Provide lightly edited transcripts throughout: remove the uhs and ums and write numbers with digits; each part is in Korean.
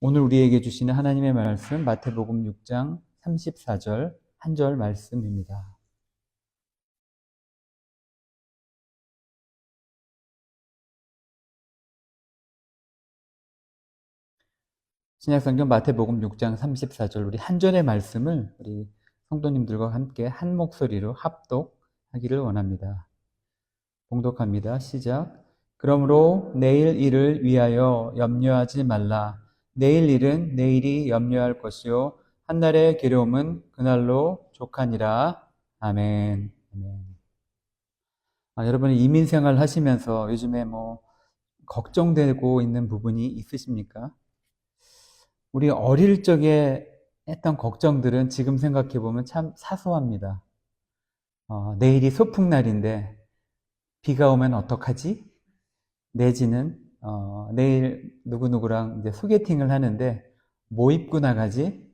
오늘 우리에게 주시는 하나님의 말씀 마태복음 6장 34절 한 절 말씀입니다. 신약성경 마태복음 6장 34절 우리 한 절의 말씀을 우리 성도님들과 함께 한 목소리로 합독하기를 원합니다. 봉독합니다. 시작. 그러므로 내일 일을 위하여 염려하지 말라. 내일 일은 내일이 염려할 것이요 한날의 괴로움은 그날로 족하니라. 아멘. 아멘. 여러분 이민 생활 하시면서 요즘에 걱정되고 있는 부분이 있으십니까? 우리 어릴 적에 했던 걱정들은 지금 생각해 보면 참 사소합니다. 내일이 소풍날인데 비가 오면 어떡하지? 내지는 내일 누구누구랑 이제 소개팅을 하는데 뭐 입고 나가지?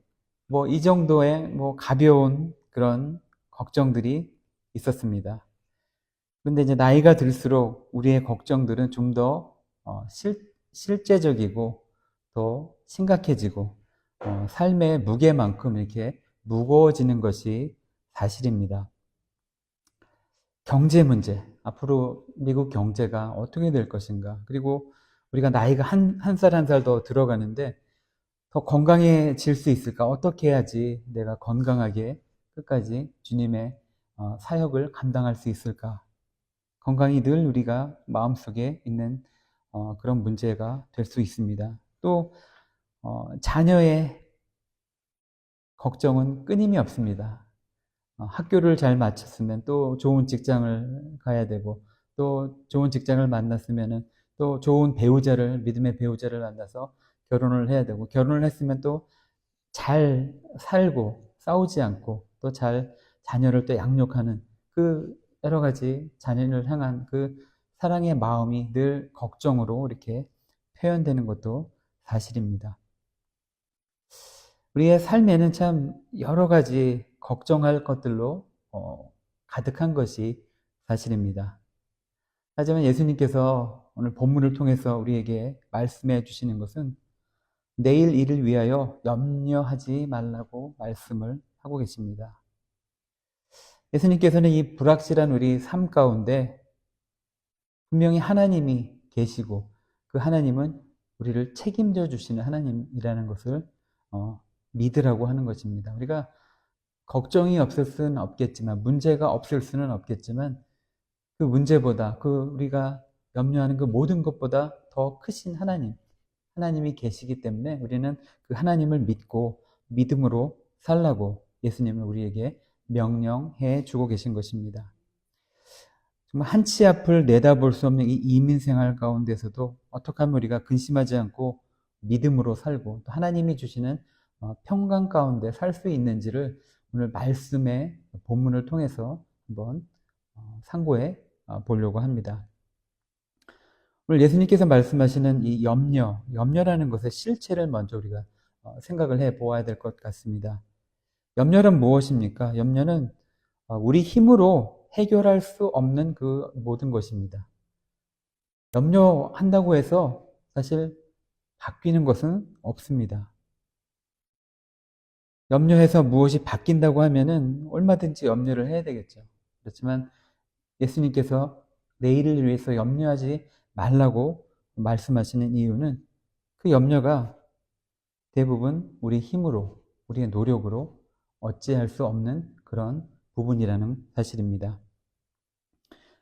이 정도의 가벼운 그런 걱정들이 있었습니다. 그런데 이제 나이가 들수록 우리의 걱정들은 좀 더 실제적이고 또 심각해지고 삶의 무게만큼 이렇게 무거워지는 것이 사실입니다. 경제 문제, 앞으로 미국 경제가 어떻게 될 것인가, 그리고 우리가 나이가 한 살 한 살 더 들어가는데 더 건강해질 수 있을까, 어떻게 해야지 내가 건강하게 끝까지 주님의 사역을 감당할 수 있을까. 건강이 늘 우리가 마음속에 있는 그런 문제가 될 수 있습니다. 또 자녀의 걱정은 끊임이 없습니다. 학교를 잘 마쳤으면 또 좋은 직장을 가야 되고, 또 좋은 직장을 만났으면 또 좋은 배우자를, 믿음의 배우자를 만나서 결혼을 해야 되고, 결혼을 했으면 또 잘 살고 싸우지 않고 또 잘 자녀를 또 양육하는 그 여러 가지 자녀를 향한 그 사랑의 마음이 늘 걱정으로 이렇게 표현되는 것도 사실입니다. 우리의 삶에는 참 여러 가지 걱정할 것들로 가득한 것이 사실입니다. 하지만 예수님께서 오늘 본문을 통해서 우리에게 말씀해 주시는 것은 내일 일을 위하여 염려하지 말라고 말씀을 하고 계십니다. 예수님께서는 이 불확실한 우리 삶 가운데 분명히 하나님이 계시고 그 하나님은 우리를 책임져 주시는 하나님이라는 것을 믿으라고 하는 것입니다. 우리가 걱정이 없을 수는 없겠지만, 문제가 없을 수는 없겠지만, 그 문제보다, 우리가 염려하는 그 모든 것보다 더 크신 하나님이 계시기 때문에 우리는 그 하나님을 믿고 믿음으로 살라고 예수님은 우리에게 명령해 주고 계신 것입니다. 정말 한치 앞을 내다볼 수 없는 이 이민 생활 가운데서도 어떻게 하면 우리가 근심하지 않고 믿음으로 살고 또 하나님이 주시는 평강 가운데 살 수 있는지를 오늘 말씀의 본문을 통해서 한번 상고해 보려고 합니다. 오늘 예수님께서 말씀하시는 이 염려라는 것의 실체를 먼저 우리가 생각을 해 보아야 될 것 같습니다. 염려는 무엇입니까? 염려는 우리 힘으로 해결할 수 없는 그 모든 것입니다. 염려한다고 해서 사실 바뀌는 것은 없습니다. 염려해서 무엇이 바뀐다고 하면은 얼마든지 염려를 해야 되겠죠. 그렇지만 예수님께서 내일을 위해서 염려하지 말라고 말씀하시는 이유는 그 염려가 대부분 우리 힘으로, 우리의 노력으로 어찌할 수 없는 그런 부분이라는 사실입니다.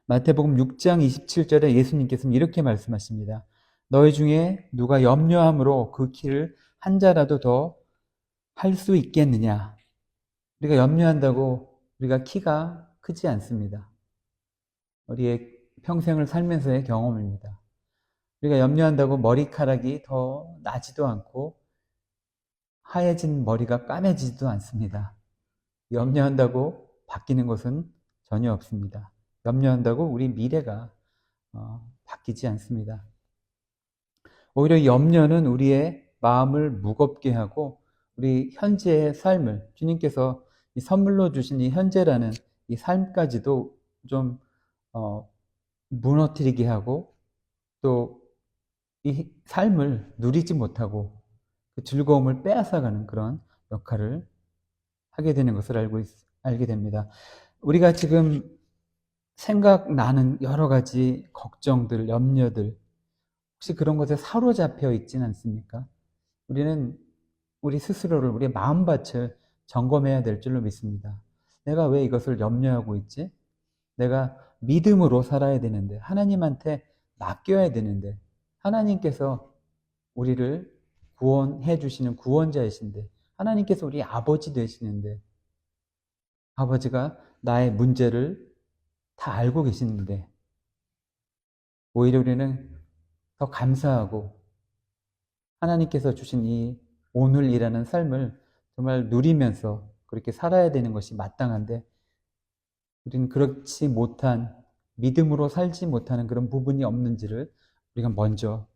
마태복음 6장 27절에 예수님께서는 이렇게 말씀하십니다. 너희 중에 누가 염려함으로 그 키를 한 자라도 더 할 수 있겠느냐? 우리가 염려한다고 우리가 키가 크지 않습니다. 우리의 평생을 살면서의 경험입니다. 우리가 염려한다고 머리카락이 더 나지도 않고 하얘진 머리가 까매지도 않습니다. 염려한다고 바뀌는 것은 전혀 없습니다. 염려한다고 우리 미래가 바뀌지 않습니다. 오히려 염려는 우리의 마음을 무겁게 하고 우리 현재의 삶을, 주님께서 이 선물로 주신 이 현재라는 이 삶까지도 좀 무너뜨리게 하고 또 이 삶을 누리지 못하고 그 즐거움을 빼앗아가는 그런 역할을 하게 되는 것을 알게 됩니다. 우리가 지금 생각나는 여러 가지 걱정들, 염려들, 혹시 그런 것에 사로잡혀 있진 않습니까? 우리는 우리 스스로를, 우리의 마음밭을 점검해야 될 줄로 믿습니다. 내가 왜 이것을 염려하고 있지? 내가 믿음으로 살아야 되는데, 하나님한테 맡겨야 되는데, 하나님께서 우리를 구원해 주시는 구원자이신데, 하나님께서 우리 아버지 되시는데, 아버지가 나의 문제를 다 알고 계시는데, 오히려 우리는 더 감사하고 하나님께서 주신 이 오늘이라는 삶을 정말 누리면서 그렇게 살아야 되는 것이 마땅한데, 우리는 그렇지 못한, 믿음으로 살지 못하는 그런 부분이 없는지를 우리가 먼저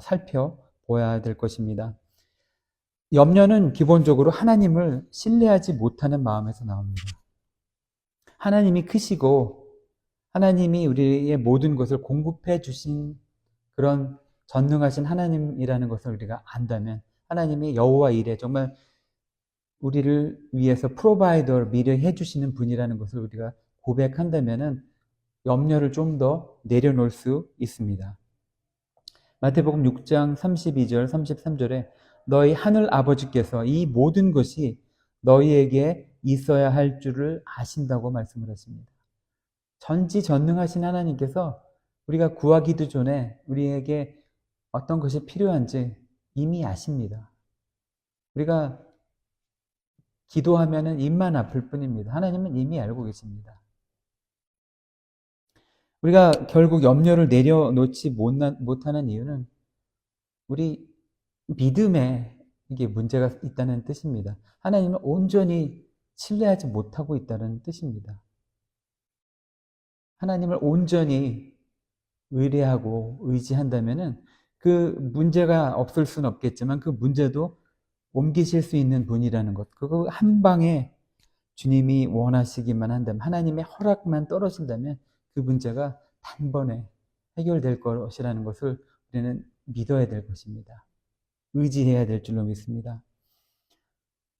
살펴보아야 될 것입니다. 염려는 기본적으로 하나님을 신뢰하지 못하는 마음에서 나옵니다. 하나님이 크시고 하나님이 우리의 모든 것을 공급해 주신 그런 전능하신 하나님이라는 것을 우리가 안다면, 하나님이 여호와 이레, 정말 우리를 위해서 프로바이더, 미래 해주시는 분이라는 것을 우리가 고백한다면은 염려를 좀 더 내려놓을 수 있습니다. 마태복음 6장 32절 33절에 너희 하늘 아버지께서 이 모든 것이 너희에게 있어야 할 줄을 아신다고 말씀을 하십니다. 전지전능하신 하나님께서 우리가 구하기도 전에 우리에게 어떤 것이 필요한지 이미 아십니다. 우리가 기도하면은 입만 아플 뿐입니다. 하나님은 이미 알고 계십니다. 우리가 결국 염려를 내려놓지 못하는 이유는 우리 믿음에 이게 문제가 있다는 뜻입니다. 하나님을 온전히 신뢰하지 못하고 있다는 뜻입니다. 하나님을 온전히 의뢰하고 의지한다면은 그 문제가 없을 수는 없겠지만 그 문제도 옮기실 수 있는 분이라는 것, 그거 한 방에 주님이 원하시기만 한다면, 하나님의 허락만 떨어진다면 그 문제가 단번에 해결될 것이라는 것을 우리는 믿어야 될 것입니다. 의지해야 될 줄로 믿습니다.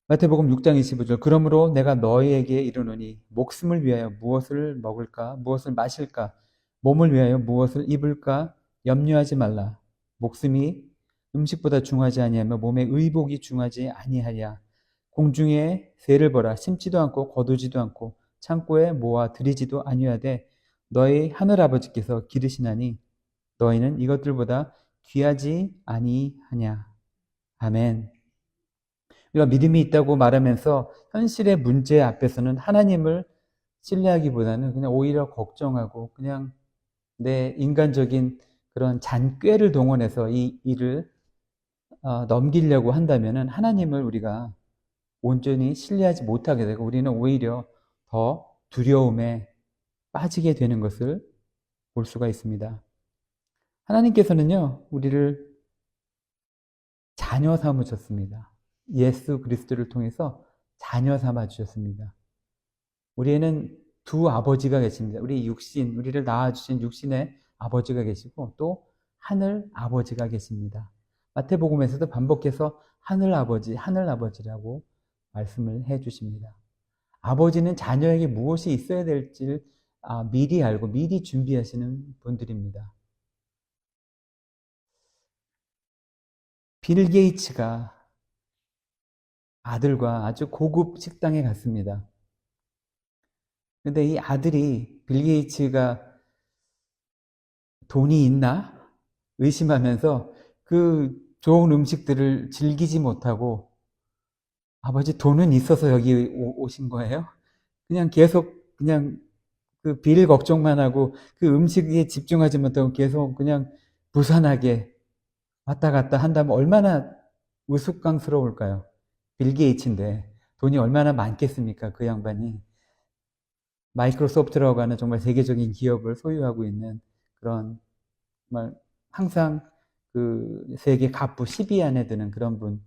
마태복음 6장 25절 그러므로 내가 너희에게 이르노니 목숨을 위하여 무엇을 먹을까 무엇을 마실까 몸을 위하여 무엇을 입을까 염려하지 말라. 목숨이 음식보다 중하지 아니하며 몸의 의복이 중하지 아니하랴. 공중에 새를 보라. 심지도 않고 거두지도 않고 창고에 모아 들이지도 아니하되 너희 하늘아버지께서 기르시나니 너희는 이것들보다 귀하지 아니하냐. 아멘. 우리가 믿음이 있다고 말하면서 현실의 문제 앞에서는 하나님을 신뢰하기보다는 그냥 오히려 걱정하고 그냥 내 인간적인 그런 잔꾀를 동원해서 이 일을 넘기려고 한다면은 하나님을 우리가 온전히 신뢰하지 못하게 되고 우리는 오히려 더 두려움에 빠지게 되는 것을 볼 수가 있습니다. 하나님께서는요, 우리를 자녀 삼으셨습니다. 예수 그리스도를 통해서 자녀 삼아 주셨습니다. 우리에는 두 아버지가 계십니다. 우리 육신, 우리를 낳아주신 육신의 아버지가 계시고 또 하늘 아버지가 계십니다. 마태복음에서도 반복해서 하늘 아버지, 하늘 아버지라고 말씀을 해 주십니다. 아버지는 자녀에게 무엇이 있어야 될지 미리 알고 미리 준비하시는 분들입니다. 빌 게이츠가 아들과 아주 고급 식당에 갔습니다. 근데 이 아들이 빌 게이츠가 돈이 있나 의심하면서 그 좋은 음식들을 즐기지 못하고 아버지 돈은 있어서 여기 오신 거예요? 그냥 계속 그냥 그 빌 걱정만 하고 그 음식에 집중하지 못하고 계속 그냥 부산하게 왔다 갔다 한다면 얼마나 우스꽝스러울까요? 빌 게이츠인데 돈이 얼마나 많겠습니까? 그 양반이. 마이크로소프트라고 하는 정말 세계적인 기업을 소유하고 있는 그런 정말 항상 그 세계 갑부 10위 안에 드는 그런 분.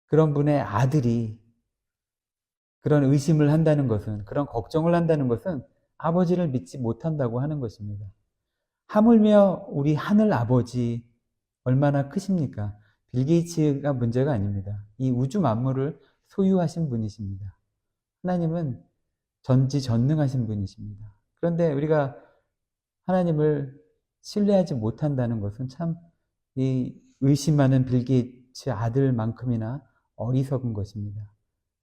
그런 분의 아들이 그런 의심을 한다는 것은, 그런 걱정을 한다는 것은 아버지를 믿지 못한다고 하는 것입니다. 하물며 우리 하늘 아버지 얼마나 크십니까? 빌 게이츠가 문제가 아닙니다. 이 우주 만물을 소유하신 분이십니다. 하나님은 전지전능하신 분이십니다. 그런데 우리가 하나님을 신뢰하지 못한다는 것은 참 이 의심하는 빌 게이츠 아들만큼이나 어리석은 것입니다.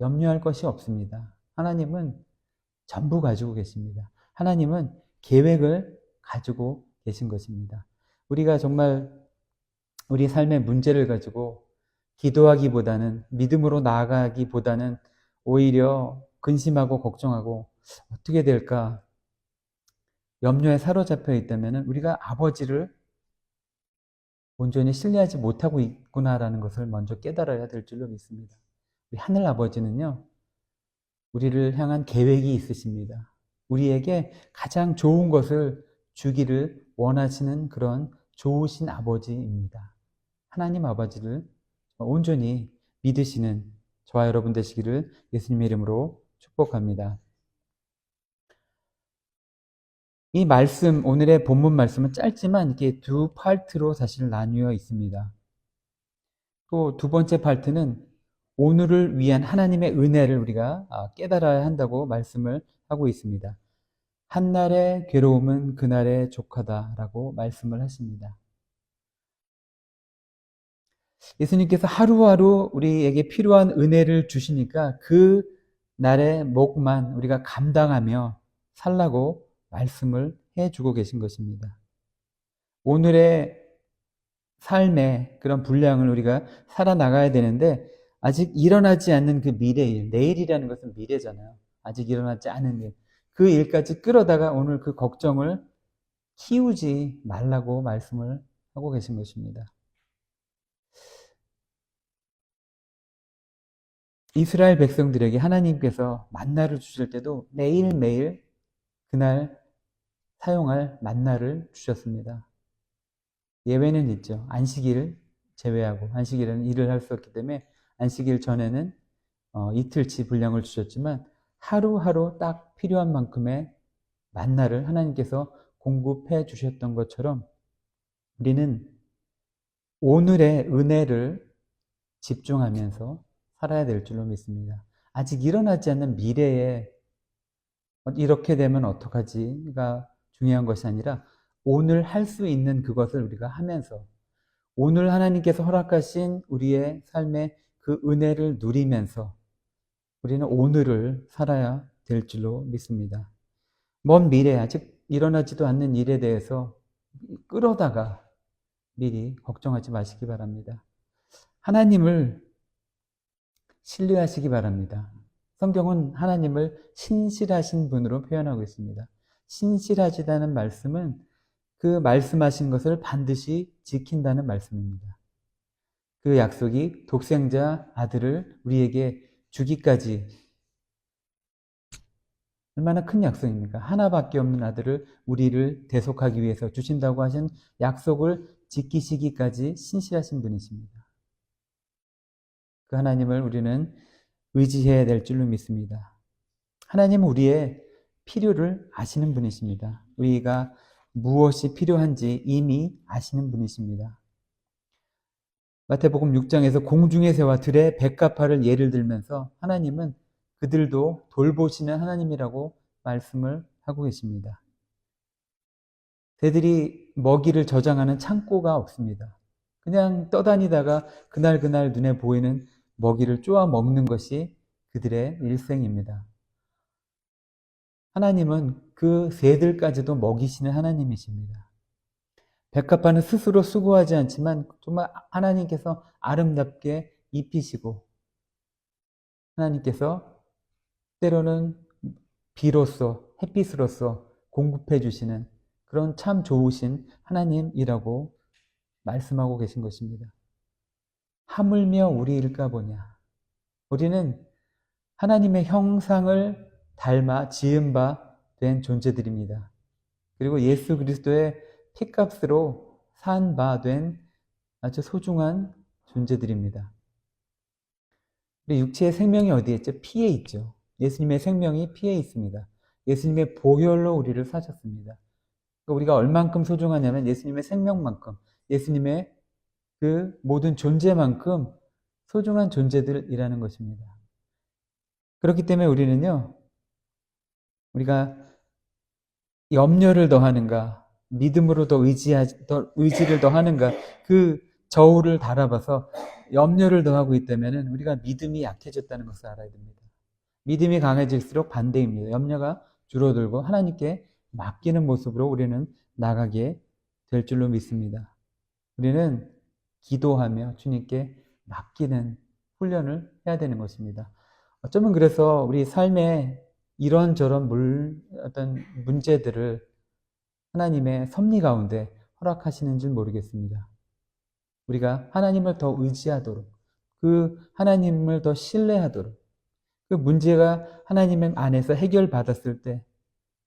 염려할 것이 없습니다. 하나님은 전부 가지고 계십니다. 하나님은 계획을 가지고 계신 것입니다. 우리가 정말 우리 삶의 문제를 가지고 기도하기보다는, 믿음으로 나아가기보다는 오히려 근심하고 걱정하고 어떻게 될까 염려에 사로잡혀 있다면 우리가 아버지를 온전히 신뢰하지 못하고 있구나라는 것을 먼저 깨달아야 될 줄로 믿습니다. 우리 하늘 아버지는요, 우리를 향한 계획이 있으십니다. 우리에게 가장 좋은 것을 주기를 원하시는 그런 좋으신 아버지입니다. 하나님 아버지를 온전히 믿으시는 저와 여러분 되시기를 예수님의 이름으로 축복합니다. 이 말씀, 오늘의 본문 말씀은 짧지만 이게 두 파트로 사실 나뉘어 있습니다. 또 두 번째 파트는 오늘을 위한 하나님의 은혜를 우리가 깨달아야 한다고 말씀을 하고 있습니다. 한날의 괴로움은 그날의 족하다라고 말씀을 하십니다. 예수님께서 하루하루 우리에게 필요한 은혜를 주시니까 그 날의 몫만 우리가 감당하며 살라고 말씀을 해주고 계신 것입니다. 오늘의 삶의 그런 분량을 우리가 살아나가야 되는데 아직 일어나지 않는 그 미래일, 내일이라는 것은 미래잖아요. 아직 일어나지 않은 일. 그 일까지 끌어다가 오늘 그 걱정을 키우지 말라고 말씀을 하고 계신 것입니다. 이스라엘 백성들에게 하나님께서 만나를 주실 때도 매일매일 그날 사용할 만나를 주셨습니다. 예외는 있죠. 안식일을 제외하고, 안식일에는 일을 할 수 없기 때문에 안식일 전에는 이틀치 분량을 주셨지만 하루하루 딱 필요한 만큼의 만나를 하나님께서 공급해 주셨던 것처럼 우리는 오늘의 은혜를 집중하면서 살아야 될 줄로 믿습니다. 아직 일어나지 않는 미래에 이렇게 되면 어떡하지가 중요한 것이 아니라 오늘 할 수 있는 그것을 우리가 하면서 오늘 하나님께서 허락하신 우리의 삶의 그 은혜를 누리면서 우리는 오늘을 살아야 될 줄로 믿습니다. 먼 미래, 아직 일어나지도 않는 일에 대해서 끌어다가 미리 걱정하지 마시기 바랍니다. 하나님을 신뢰하시기 바랍니다. 성경은 하나님을 신실하신 분으로 표현하고 있습니다. 신실하시다는 말씀은 그 말씀하신 것을 반드시 지킨다는 말씀입니다. 그 약속이 독생자 아들을 우리에게 주기까지 얼마나 큰 약속입니까? 하나밖에 없는 아들을 우리를 대속하기 위해서 주신다고 하신 약속을 지키시기까지 신실하신 분이십니다. 그 하나님을 우리는 의지해야 될 줄로 믿습니다. 하나님은 우리의 필요를 아시는 분이십니다. 우리가 무엇이 필요한지 이미 아시는 분이십니다. 마태복음 6장에서 공중의 새와 들의 백합화를 예를 들면서 하나님은 그들도 돌보시는 하나님이라고 말씀을 하고 계십니다. 새들이 먹이를 저장하는 창고가 없습니다. 그냥 떠다니다가 그날 눈에 보이는 먹이를 쪼아 먹는 것이 그들의 일생입니다. 하나님은 그 새들까지도 먹이시는 하나님이십니다. 백합화는 스스로 수고하지 않지만 정말 하나님께서 아름답게 입히시고 하나님께서 때로는 비로소 햇빛으로서 공급해 주시는 그런 참 좋으신 하나님이라고 말씀하고 계신 것입니다. 하물며 우리일까 보냐. 우리는 하나님의 형상을 닮아 지은 바 된 존재들입니다. 그리고 예수 그리스도의 피값으로 산 바 된 아주 소중한 존재들입니다. 우리 육체의 생명이 어디에 있죠? 피에 있죠. 예수님의 생명이 피에 있습니다. 예수님의 보혈로 우리를 사셨습니다. 우리가 얼만큼 소중하냐면 예수님의 생명만큼, 예수님의 그 모든 존재만큼 소중한 존재들이라는 것입니다. 그렇기 때문에 우리는요, 우리가 염려를 더하는가, 믿음으로 더 의지를 더하는가, 그 저울을 달아봐서 염려를 더하고 있다면 우리가 믿음이 약해졌다는 것을 알아야 됩니다. 믿음이 강해질수록 반대입니다. 염려가 줄어들고 하나님께 맡기는 모습으로 우리는 나가게 될 줄로 믿습니다. 우리는 기도하며 주님께 맡기는 훈련을 해야 되는 것입니다. 어쩌면 그래서 우리 삶에 이런저런 어떤 문제들을 하나님의 섭리 가운데 허락하시는 줄 모르겠습니다. 우리가 하나님을 더 의지하도록, 그 하나님을 더 신뢰하도록, 그 문제가 하나님 안에서 해결받았을 때,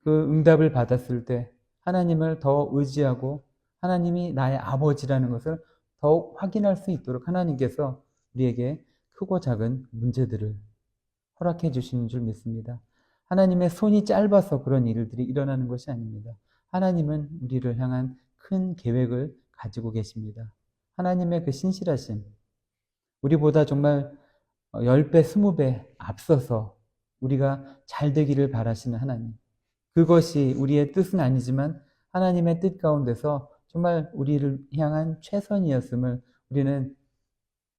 그 응답을 받았을 때 하나님을 더 의지하고 하나님이 나의 아버지라는 것을 더욱 확인할 수 있도록 하나님께서 우리에게 크고 작은 문제들을 허락해 주시는 줄 믿습니다. 하나님의 손이 짧아서 그런 일들이 일어나는 것이 아닙니다. 하나님은 우리를 향한 큰 계획을 가지고 계십니다. 하나님의 그 신실하심, 우리보다 정말 10배, 20배 앞서서 우리가 잘 되기를 바라시는 하나님. 그것이 우리의 뜻은 아니지만 하나님의 뜻 가운데서 정말 우리를 향한 최선이었음을 우리는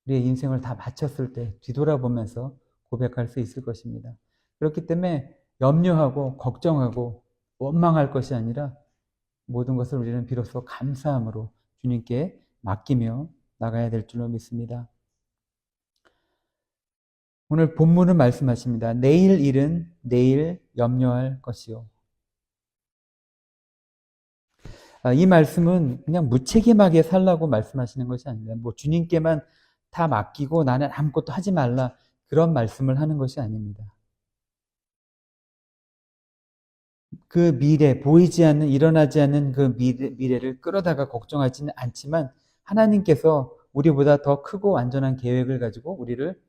우리의 인생을 다 마쳤을 때 뒤돌아보면서 고백할 수 있을 것입니다. 그렇기 때문에 염려하고 걱정하고 원망할 것이 아니라 모든 것을 우리는 비로소 감사함으로 주님께 맡기며 나가야 될 줄로 믿습니다. 오늘 본문은 말씀하십니다. 내일 일은 내일 염려할 것이요. 이 말씀은 그냥 무책임하게 살라고 말씀하시는 것이 아닙니다. 뭐 주님께만 다 맡기고 나는 아무것도 하지 말라, 그런 말씀을 하는 것이 아닙니다. 그 미래, 보이지 않는, 일어나지 않는 그 미래를 끌어다가 걱정하지는 않지만 하나님께서 우리보다 더 크고 완전한 계획을 가지고 우리를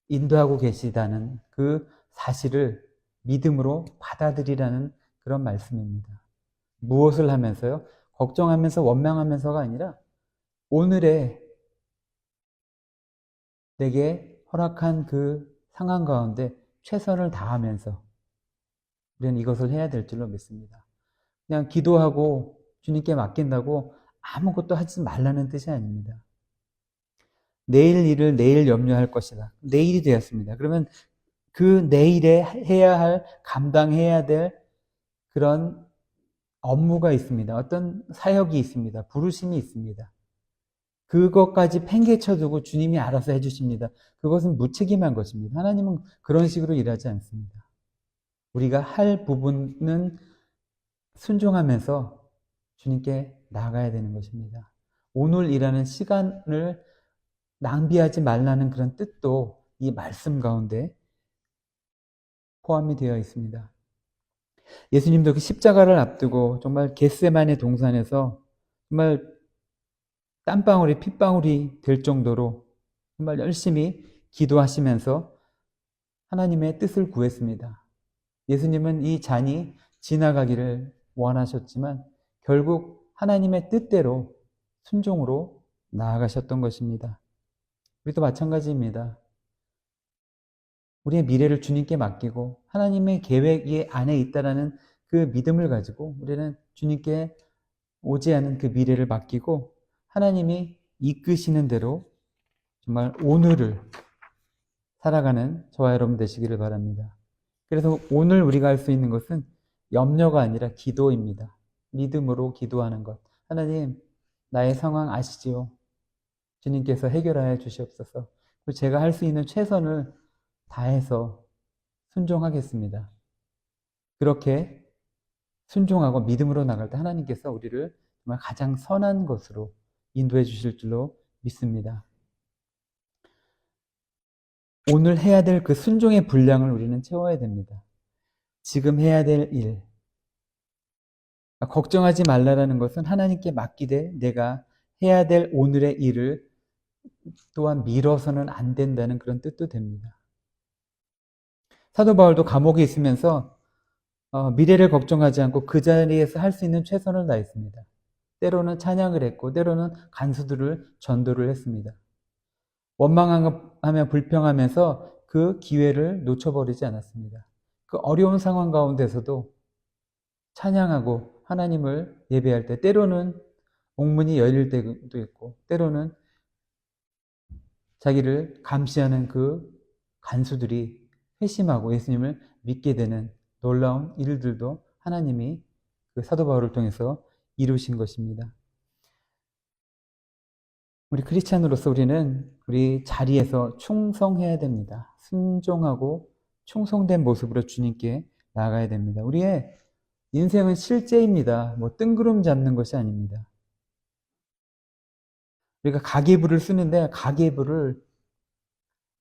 인도하고 계시다는 그 사실을 믿음으로 받아들이라는 그런 말씀입니다. 무엇을 하면서요? 걱정하면서 원망하면서가 아니라 오늘의 내게 허락한 그 상황 가운데 최선을 다하면서 우리는 이것을 해야 될 줄로 믿습니다. 그냥 기도하고 주님께 맡긴다고 아무것도 하지 말라는 뜻이 아닙니다. 내일 일을 내일 염려할 것이다. 내일이 되었습니다. 그러면 그 내일에 해야 할, 감당해야 될 그런 업무가 있습니다. 어떤 사역이 있습니다. 부르심이 있습니다. 그것까지 팽개쳐두고 주님이 알아서 해주십니다. 그것은 무책임한 것입니다. 하나님은 그런 식으로 일하지 않습니다. 우리가 할 부분은 순종하면서 주님께 나가야 되는 것입니다. 오늘 일하는 시간을 낭비하지 말라는 그런 뜻도 이 말씀 가운데 포함이 되어 있습니다. 예수님도 그 십자가를 앞두고 정말 겟세마네 동산에서 정말 땀방울이 핏방울이 될 정도로 정말 열심히 기도하시면서 하나님의 뜻을 구했습니다. 예수님은 이 잔이 지나가기를 원하셨지만 결국 하나님의 뜻대로 순종으로 나아가셨던 것입니다. 우리도 마찬가지입니다. 우리의 미래를 주님께 맡기고 하나님의 계획이 안에 있다라는 그 믿음을 가지고 우리는 주님께 오지 않은 그 미래를 맡기고 하나님이 이끄시는 대로 정말 오늘을 살아가는 저와 여러분 되시기를 바랍니다. 그래서 오늘 우리가 할 수 있는 것은 염려가 아니라 기도입니다. 믿음으로 기도하는 것. 하나님, 나의 상황 아시지요? 주님께서 해결하여 주시옵소서. 제가 할 수 있는 최선을 다해서 순종하겠습니다. 그렇게 순종하고 믿음으로 나갈 때 하나님께서 우리를 정말 가장 선한 것으로 인도해 주실 줄로 믿습니다. 오늘 해야 될 그 순종의 분량을 우리는 채워야 됩니다. 지금 해야 될 일. 걱정하지 말라라는 것은 하나님께 맡기되 내가 해야 될 오늘의 일을 또한 미뤄서는 안 된다는 그런 뜻도 됩니다. 사도 바울도 감옥에 있으면서 미래를 걱정하지 않고 그 자리에서 할 수 있는 최선을 다했습니다. 때로는 찬양을 했고 때로는 간수들을 전도를 했습니다. 원망하며 불평하면서 그 기회를 놓쳐버리지 않았습니다. 그 어려운 상황 가운데서도 찬양하고 하나님을 예배할 때 때로는 옥문이 열릴 때도 있고 때로는 자기를 감시하는 그 간수들이 회심하고 예수님을 믿게 되는 놀라운 일들도 하나님이 그 사도 바울을 통해서 이루신 것입니다. 우리 크리스찬으로서 우리는 우리 자리에서 충성해야 됩니다. 순종하고 충성된 모습으로 주님께 나아가야 됩니다. 우리의 인생은 실제입니다. 뭐 뜬구름 잡는 것이 아닙니다. 우리가 가계부를 쓰는데 가계부를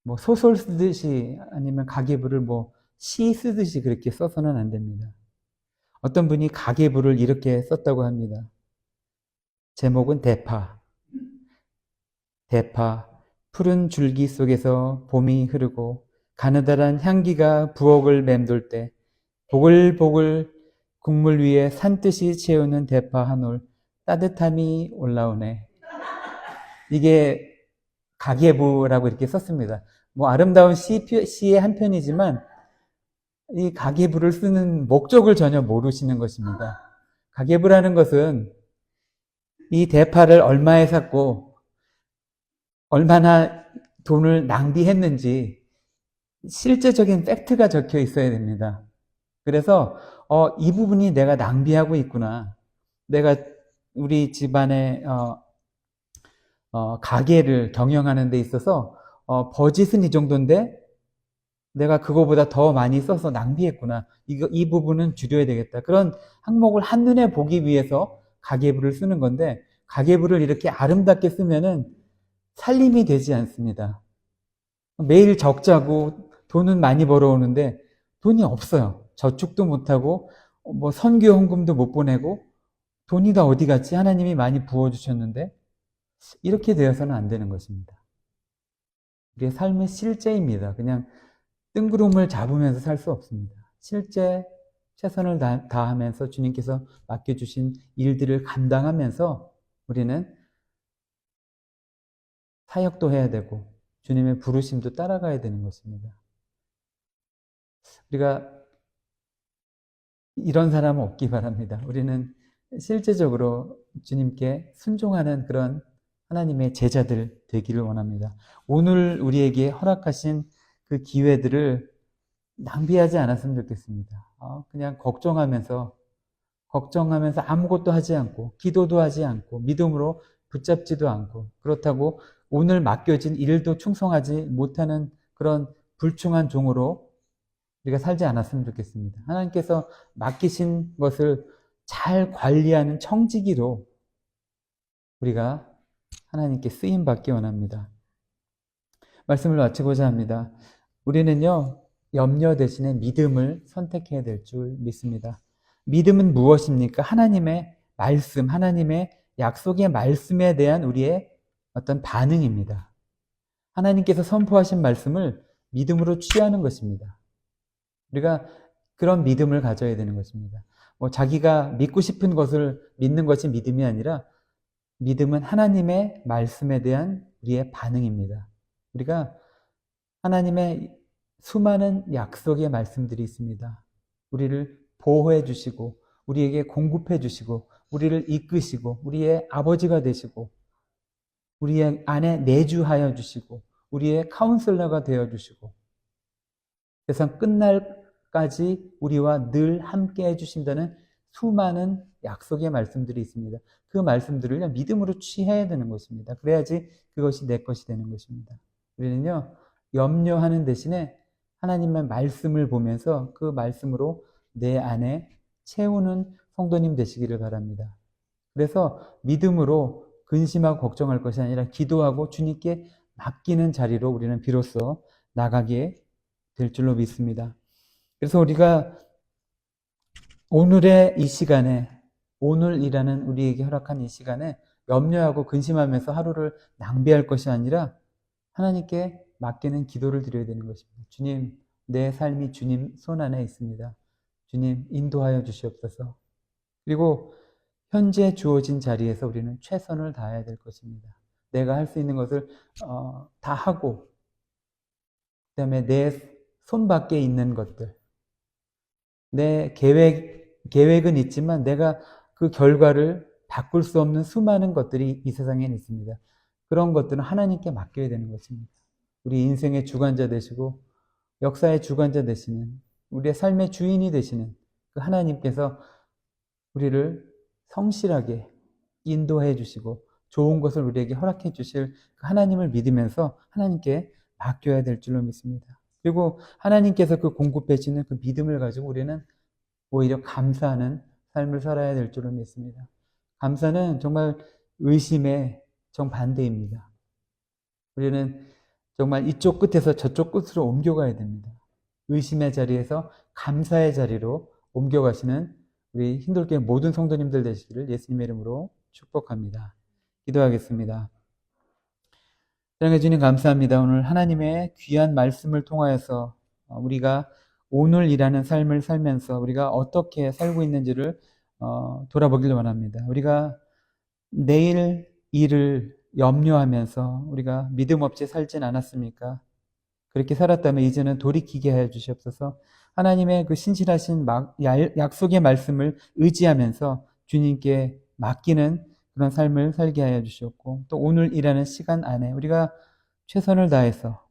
뭐 소설 쓰듯이 아니면 가계부를 뭐 시 쓰듯이 그렇게 써서는 안 됩니다. 어떤 분이 가계부를 이렇게 썼다고 합니다. 제목은 대파. 대파, 푸른 줄기 속에서 봄이 흐르고 가느다란 향기가 부엌을 맴돌 때 보글보글 국물 위에 산뜻이 채우는 대파 한 올, 따뜻함이 올라오네. 이게 가계부라고 이렇게 썼습니다. 뭐 아름다운 시의 한 편이지만 이 가계부를 쓰는 목적을 전혀 모르시는 것입니다. 가계부라는 것은 이 대파를 얼마에 샀고 얼마나 돈을 낭비했는지 실제적인 팩트가 적혀 있어야 됩니다. 그래서 이 부분이 내가 낭비하고 있구나. 내가 우리 집안의 가게를 경영하는 데 있어서 버짓은 이 정도인데 내가 그거보다 더 많이 써서 낭비했구나. 이 부분은 줄여야 되겠다. 그런 항목을 한눈에 보기 위해서 가계부를 쓰는 건데 가계부를 이렇게 아름답게 쓰면은 살림이 되지 않습니다. 매일 적자고 돈은 많이 벌어오는데 돈이 없어요. 저축도 못하고 뭐 선교 헌금도 못 보내고 돈이 다 어디 갔지? 하나님이 많이 부어주셨는데 이렇게 되어서는 안 되는 것입니다. 이게 삶의 실제입니다. 그냥 뜬구름을 잡으면서 살 수 없습니다. 실제 최선을 다하면서 주님께서 맡겨주신 일들을 감당하면서 우리는 사역도 해야 되고 주님의 부르심도 따라가야 되는 것입니다. 우리가 이런 사람은 없기 바랍니다. 우리는 실제적으로 주님께 순종하는 그런 하나님의 제자들 되기를 원합니다. 오늘 우리에게 허락하신 그 기회들을 낭비하지 않았으면 좋겠습니다. 그냥 걱정하면서 아무것도 하지 않고 기도도 하지 않고 믿음으로 붙잡지도 않고 그렇다고 오늘 맡겨진 일도 충성하지 못하는 그런 불충한 종으로 우리가 살지 않았으면 좋겠습니다. 하나님께서 맡기신 것을 잘 관리하는 청지기로 우리가 하나님께 쓰임 받기 원합니다. 말씀을 마치고자 합니다. 우리는요, 염려 대신에 믿음을 선택해야 될 줄 믿습니다. 믿음은 무엇입니까? 하나님의 말씀, 하나님의 약속의 말씀에 대한 우리의 어떤 반응입니다. 하나님께서 선포하신 말씀을 믿음으로 취하는 것입니다. 우리가 그런 믿음을 가져야 되는 것입니다. 자기가 믿고 싶은 것을 믿는 것이 믿음이 아니라 믿음은 하나님의 말씀에 대한 우리의 반응입니다. 우리가 하나님의 수많은 약속의 말씀들이 있습니다. 우리를 보호해 주시고 우리에게 공급해 주시고 우리를 이끄시고 우리의 아버지가 되시고 우리의 안에 내주하여 주시고 우리의 카운슬러가 되어 주시고 세상 끝날까지 우리와 늘 함께 해주신다는 수많은 약속의 말씀들이 있습니다. 그 말씀들을 믿음으로 취해야 되는 것입니다. 그래야지 그것이 내 것이 되는 것입니다. 우리는요, 염려하는 대신에 하나님의 말씀을 보면서 그 말씀으로 내 안에 채우는 성도님 되시기를 바랍니다. 그래서 믿음으로 근심하고 걱정할 것이 아니라 기도하고 주님께 맡기는 자리로 우리는 비로소 나가게 될 줄로 믿습니다. 그래서 우리가 오늘의 이 시간에, 오늘이라는 우리에게 허락한 이 시간에 염려하고 근심하면서 하루를 낭비할 것이 아니라 하나님께 맡기는 기도를 드려야 되는 것입니다. 주님, 내 삶이 주님 손 안에 있습니다. 주님, 인도하여 주시옵소서. 그리고 현재 주어진 자리에서 우리는 최선을 다해야 될 것입니다. 내가 할 수 있는 것을 다 하고, 그다음에 내 손밖에 있는 것들, 내 계획은 있지만 내가 그 결과를 바꿀 수 없는 수많은 것들이 이 세상에는 있습니다. 그런 것들은 하나님께 맡겨야 되는 것입니다. 우리 인생의 주관자 되시고 역사의 주관자 되시는, 우리의 삶의 주인이 되시는 그 하나님께서 우리를 성실하게 인도해 주시고 좋은 것을 우리에게 허락해 주실 그 하나님을 믿으면서 하나님께 맡겨야 될 줄로 믿습니다. 그리고 하나님께서 그 공급해 주는 그 믿음을 가지고 우리는 오히려 감사하는 삶을 살아야 될 줄로 믿습니다. 감사는 정말 의심의 정반대입니다. 우리는 정말 이쪽 끝에서 저쪽 끝으로 옮겨가야 됩니다. 의심의 자리에서 감사의 자리로 옮겨가시는 우리 힌돌교회 모든 성도님들 되시기를 예수님의 이름으로 축복합니다. 기도하겠습니다. 사랑해 주님 감사합니다. 오늘 하나님의 귀한 말씀을 통하여서 우리가 오늘이라는 삶을 살면서 우리가 어떻게 살고 있는지를 돌아보길 원합니다. 우리가 내일 일을 염려하면서 우리가 믿음 없이 살진 않았습니까? 그렇게 살았다면 이제는 돌이키게 해 주시옵소서. 하나님의 그 신실하신 약속의 말씀을 의지하면서 주님께 맡기는 그런 삶을 살게 하여 주시옵고, 또 오늘 일하는 시간 안에 우리가 최선을 다해서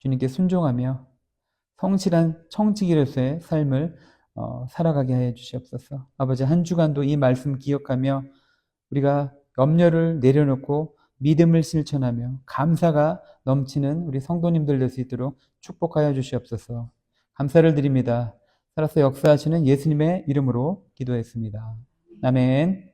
주님께 순종하며 성실한 청지기로서의 삶을 살아가게 하여 주시옵소서. 아버지, 한 주간도 이 말씀 기억하며 우리가 염려를 내려놓고 믿음을 실천하며 감사가 넘치는 우리 성도님들 될 수 있도록 축복하여 주시옵소서. 감사를 드립니다. 살아서 역사하시는 예수님의 이름으로 기도했습니다. 아멘.